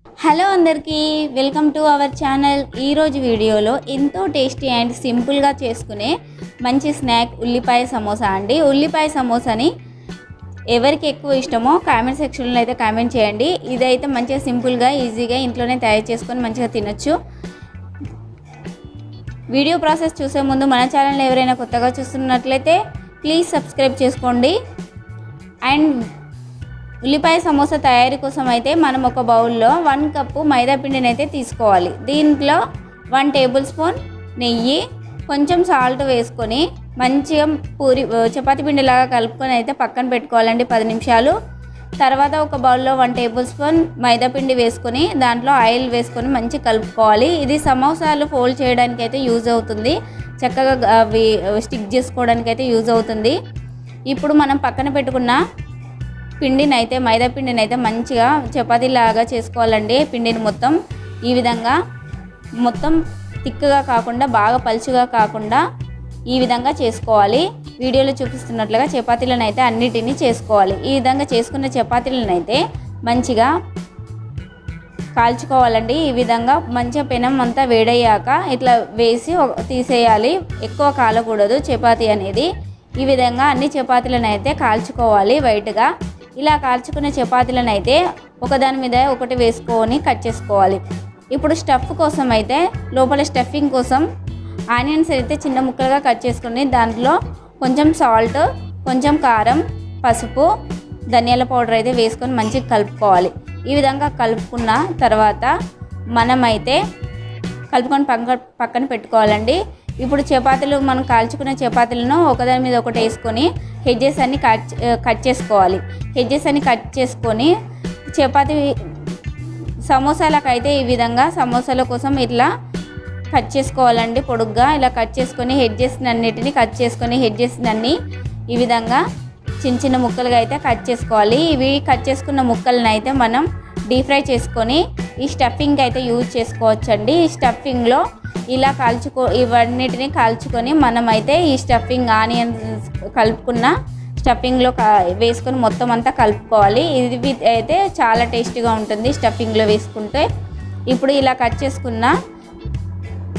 Hello అందరికీ welcome to our channel. ఈరోజు వీడియోలో ఎంతో టేస్టీ అండ్ సింపుల్గా చేసుకునే మంచి స్నాక్ ఉల్లిపాయ సమోసా అండి. ఉల్లిపాయ సమోసాని ఎవరికి ఎక్కువ ఇష్టమో కామెంట్ సెక్షన్లో అయితే కామెంట్ చేయండి. ఇదైతే మంచిగా సింపుల్గా ఈజీగా ఇంట్లోనే తయారు చేసుకొని మంచిగా తినొచ్చు. వీడియో ప్రాసెస్ చూసే ముందు మన ఛానల్ ఎవరైనా కొత్తగా చూస్తున్నట్లయితే ప్లీజ్ సబ్స్క్రైబ్ చేసుకోండి. అండ్ ఉల్లిపాయ సమోసా తయారీ కోసం అయితే మనం ఒక బౌల్లో 1 కప్పు మైదా పిండిని అయితే తీసుకోవాలి. దీంట్లో 1 టేబుల్ స్పూన్ నెయ్యి, కొంచెం సాల్ట్ వేసుకొని మంచిగా చపాతీ పిండిలాగా కలుపుకొని అయితే పక్కన పెట్టుకోవాలండి 10 నిమిషాలు. తర్వాత ఒక బౌల్లో 1 టేబుల్ స్పూన్ మైదా పిండి వేసుకొని దాంట్లో ఆయిల్ వేసుకొని మంచిగా కలుపుకోవాలి. ఇది సమోసాలు ఫోల్డ్ చేయడానికి అయితే యూజ్ అవుతుంది, చక్కగా అవి స్టిక్ చేసుకోవడానికి అయితే యూజ్ అవుతుంది. ఇప్పుడు మనం పక్కన పెట్టుకున్న పిండిని అయితే మైదా పిండిని అయితే మంచిగా చపాతీలాగా చేసుకోవాలండి. పిండిని మొత్తం ఈ విధంగా మొత్తం థిక్గా కాకుండా బాగా పలుచగా కాకుండా ఈ విధంగా చేసుకోవాలి. వీడియోలో చూపిస్తున్నట్లుగా చపాతీలను అయితే అన్నిటినీ చేసుకోవాలి. ఈ విధంగా చేసుకున్న చపాతీలను అయితే మంచిగా కాల్చుకోవాలండి. ఈ విధంగా మంచిగా పెనం అంతా వేడయ్యాక ఇట్లా వేసి తీసేయాలి. ఎక్కువ కాలకూడదు చపాతీ అనేది. ఈ విధంగా అన్ని చపాతీలను అయితే కాల్చుకోవాలి వైట్గా. ఇలా కాల్చుకున్న చపాతీలను అయితే ఒకదాని మీద ఒకటి వేసుకొని కట్ చేసుకోవాలి. ఇప్పుడు స్టఫ్ కోసం అయితే లోపల స్టఫింగ్ కోసం ఆనియన్స్ అయితే చిన్న ముక్కలుగా కట్ చేసుకొని దాంట్లో కొంచెం సాల్ట్, కొంచెం కారం, పసుపు, ధనియాల పౌడర్ అయితే వేసుకొని మంచిగా కలుపుకోవాలి. ఈ విధంగా కలుపుకున్న తర్వాత మనమైతే కలుపుకొని పక్కన పెట్టుకోవాలండి. ఇప్పుడు చపాతీలు మనం కాల్చుకున్న చపాతీలను ఒకదాని మీద ఒకటి వేసుకొని హెడ్జెస్ అన్ని కట్ చేసుకోవాలి. హెడ్జెస్ అన్ని కట్ చేసుకొని చపాతీ సమోసాలకైతే ఈ విధంగా సమోసాల కోసం ఇట్లా కట్ చేసుకోవాలండి. పొడుగ్గా ఇలా కట్ చేసుకొని హెడ్జెస్ అన్నిటిని కట్ చేసుకొని హెడ్జెస్ అన్ని ఈ విధంగా చిన్న చిన్న ముక్కలుగా అయితే కట్ చేసుకోవాలి. ఇవి కట్ చేసుకున్న ముక్కలను అయితే మనం డీప్ ఫ్రై చేసుకొని ఈ స్టఫింగ్ అయితే యూజ్ చేసుకోవచ్చండి. ఈ స్టఫింగ్లో ఇలా ఇవన్నిటిని కాల్చుకొని మనమైతే ఈ స్టఫింగ్ ఆనియన్స్ కలుపుకున్న స్టఫింగ్లో వేసుకొని మొత్తం అంతా కలుపుకోవాలి. ఇది అయితే చాలా టేస్టీగా ఉంటుంది స్టఫింగ్లో వేసుకుంటే. ఇప్పుడు ఇలా కట్ చేసుకున్న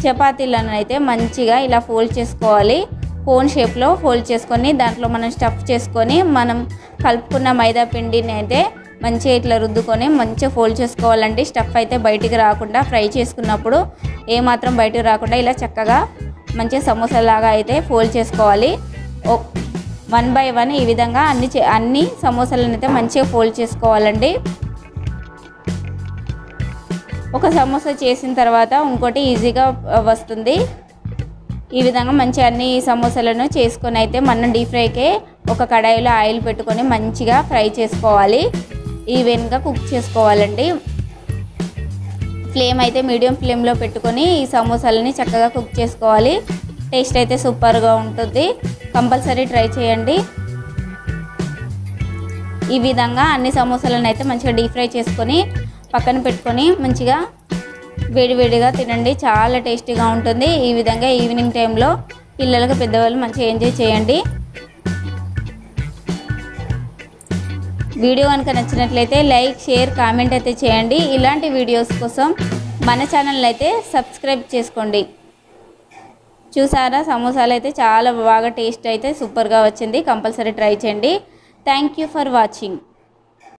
చపాతీలను అయితే మంచిగా ఇలా ఫోల్డ్ చేసుకోవాలి. కోన్ షేప్లో ఫోల్డ్ చేసుకొని దాంట్లో మనం స్టఫ్ చేసుకొని మనం కలుపుకున్న మైదా పిండిని అయితే మంచిగా ఇట్లా రుద్దుకొని మంచిగా ఫోల్డ్ చేసుకోవాలండి. స్టఫ్ అయితే బయటికి రాకుండా ఫ్రై చేసుకున్నప్పుడు ఏమాత్రం బయటికి రాకుండా ఇలా చక్కగా మంచిగా సమోసాలాగా అయితే ఫోల్డ్ చేసుకోవాలి. 1 బై 1 ఈ విధంగా అన్ని సమోసాలను అయితే మంచిగా ఫోల్డ్ చేసుకోవాలండి. ఒక సమోసా చేసిన తర్వాత ఇంకోటి ఈజీగా వస్తుంది. ఈ విధంగా మంచిగా అన్ని సమోసాలను చేసుకొని అయితే మనం డీప్ ఫ్రైకే ఒక కడాయిలో ఆయిల్ పెట్టుకొని మంచిగా ఫ్రై చేసుకోవాలి. ఈవెన్గా కుక్ చేసుకోవాలండి. ఫ్లేమ్ అయితే మీడియం ఫ్లేమ్లో పెట్టుకొని ఈ సమోసాలని చక్కగా కుక్ చేసుకోవాలి. టేస్ట్ అయితే సూపర్గా ఉంటుంది. కంపల్సరీ ట్రై చేయండి. ఈ విధంగా అన్ని సమోసాలను అయితే మంచిగా డీప్ ఫ్రై చేసుకొని పక్కన పెట్టుకొని మంచిగా వేడివేడిగా తినండి. చాలా టేస్టీగా ఉంటుంది. ఈ విధంగా ఈవినింగ్ టైంలో పిల్లలకు పెద్దవాళ్ళు మంచిగా ఎంజాయ్ చేయండి. వీడియో కనుక నచ్చినట్లయితే లైక్, షేర్, కామెంట్ అయితే చేయండి. ఇలాంటి వీడియోస్ కోసం మన ఛానల్ అయితే సబ్స్క్రైబ్ చేసుకోండి. చూసారా, సమోసాలు అయితే చాలా బాగా టేస్ట్ అయితే సూపర్గా వచ్చింది. కంపల్సరీ ట్రై చేయండి. Thank you for watching.